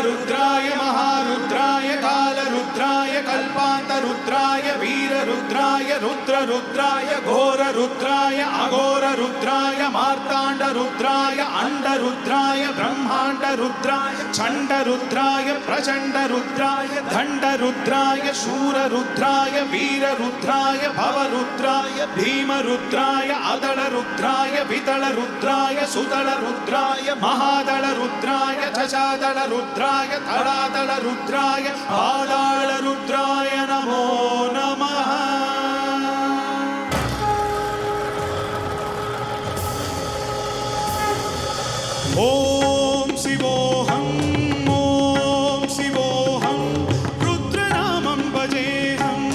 रुद्राय महारुद्राय कालरुद्राय कल्पान्तरुद्राय वीररुद्राय रुद्ररुद्राय घोररुद्राय अघोररुद्राय मार्ताण्डरुद्राय अण्डरुद्राय ब्रह्माण्डरुद्राय चण्डरुद्राय प्रचण्डरुद्राय दण्डरुद्राय शूररुद्राय वीररुद्राय भवरुद्राय भीमरुद्राय अदलरुद्राय विदलरुद्राय सुदलरुद्राय महादलरुद्राय दशादलरुद्राय तलादलरुद्राय पादालरुद्राय नमो नमः। ॐ शिवोऽहं ॐ शिवोऽहं रुद्रनामं भजेऽहम्।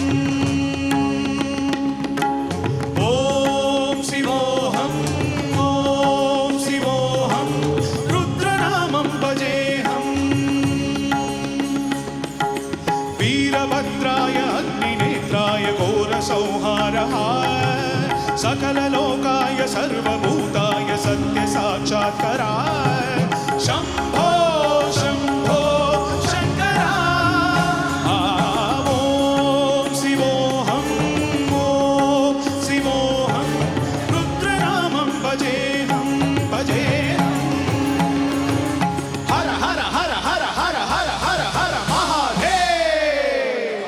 ॐ शिवोऽहं ॐ शिवोऽहं रुद्रनामं भजेऽहम्। वीरभद्राय अग्निनेत्राय घोरसंहारः सकललोकाय सर्वभूताय सत्यसाक्षात्काराय शम्भो शम्भो शङ्करा। ॐ शिवोऽहं ॐ शिवोऽहं रुद्रनामं भजेऽहं भजेऽहम्। हर हर हर हर हर हर हर हर महादेव।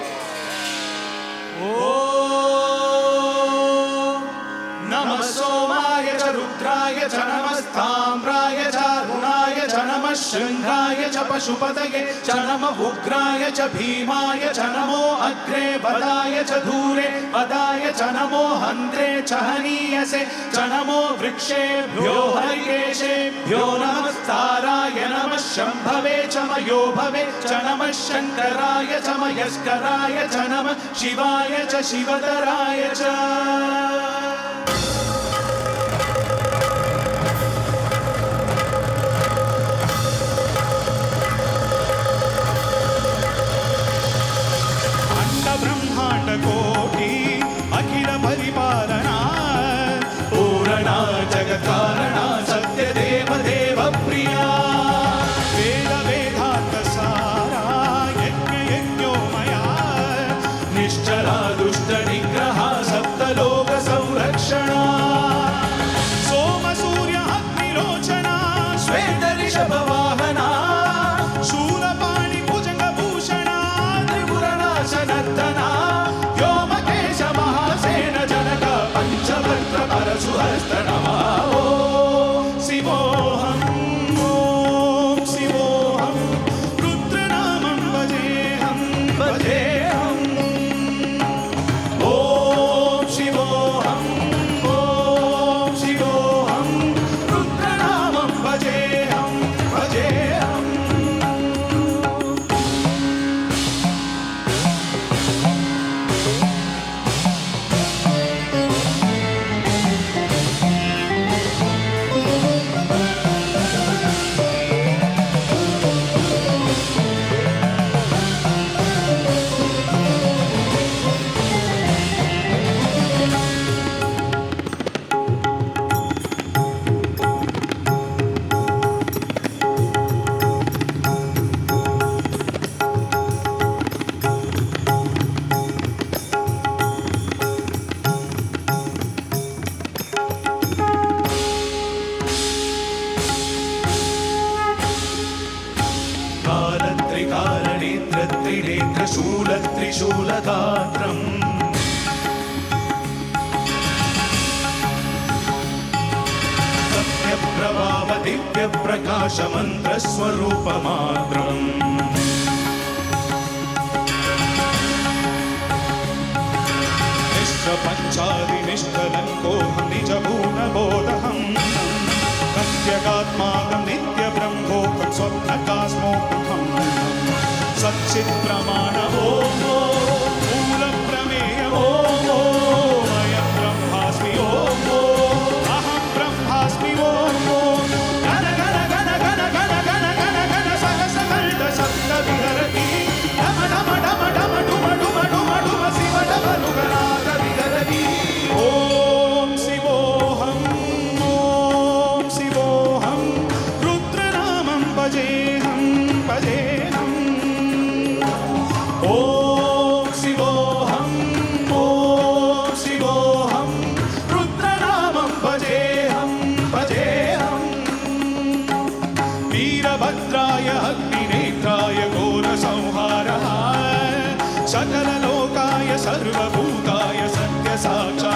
नमः सोमाय च रुद्राय च नमस्ताम्राय च अरुणाय च नमः शृङ्गाय च पशुपतये च नमः उग्राय च भीमाय च नमो अग्रे वदाय च दूरे वदाय च नमो हन्त्रे च हनीयसे च नमो वृक्षेभ्यो हरिकेशेभ्यो नमस्ताराय नमः शम्भवे च मयोभवे च नमः शङ्कराय च मयस्कराय च नमः शिवाय च शिवतराय च। ब्रह्मांड कोटि अखिल परिपालना पूरणा जगत्कारणा सत्यदेव देव प्रिया वेद वेदांत सारा यज्ञ यज्ञोमया निश्चला दुष्ट निग्रहा सप्तलोक संरक्षणा सोम सूर्य अग्निरोचना श्वेत ऋषभ वाहना शूलपाणि भुजंग भूषणा त्रिपुरनाशनर्दना व्योमकेश महासेन जनक पंचवक्त्र परशुहस्त नमः। ॐ शिवोऽहं ॐ शिवोऽहं रुद्रनामं भजेऽहं भजेऽहम्। ॐ शिवोऽहं ॐ शिवोऽहं रुद्रनामं भजेऽहं भजेऽहम्। त्रिशूलगात्रम् सत्यप्रभाव दिव्यप्रकाशमन्त्रस्वरूपमात्रम् निष्ठपञ्चादिनिष्ठलङ्कोऽहं निजभूतबोधहम् प्रत्यगात्माकं नित्यप्र ब्रह्मोऽहं स्वप्नकास्मोऽहं सच्चित्प्रमाण ॐ मूलप्रमेय ॐ अयं ब्रह्मास्मि ॐ अहं ब्रह्मास्मि ॐ गण गण गण गण गण गण गण गण सहस कल्प शब्द विहरति डम डम डम डम डुम डुम डुम डुम शिव डम रुगनाद विहरति ॐ शिवोऽहं रुद्रनामं भजेऽहं भजेऽहम् ॐ शिवोऽहं रुद्रनामं भजेऽहं भजेऽहं वीरभद्राय अग्निनेत्राय घोरसंहारः सकललोकाय सर्वभूताय सत्यसाक्षात्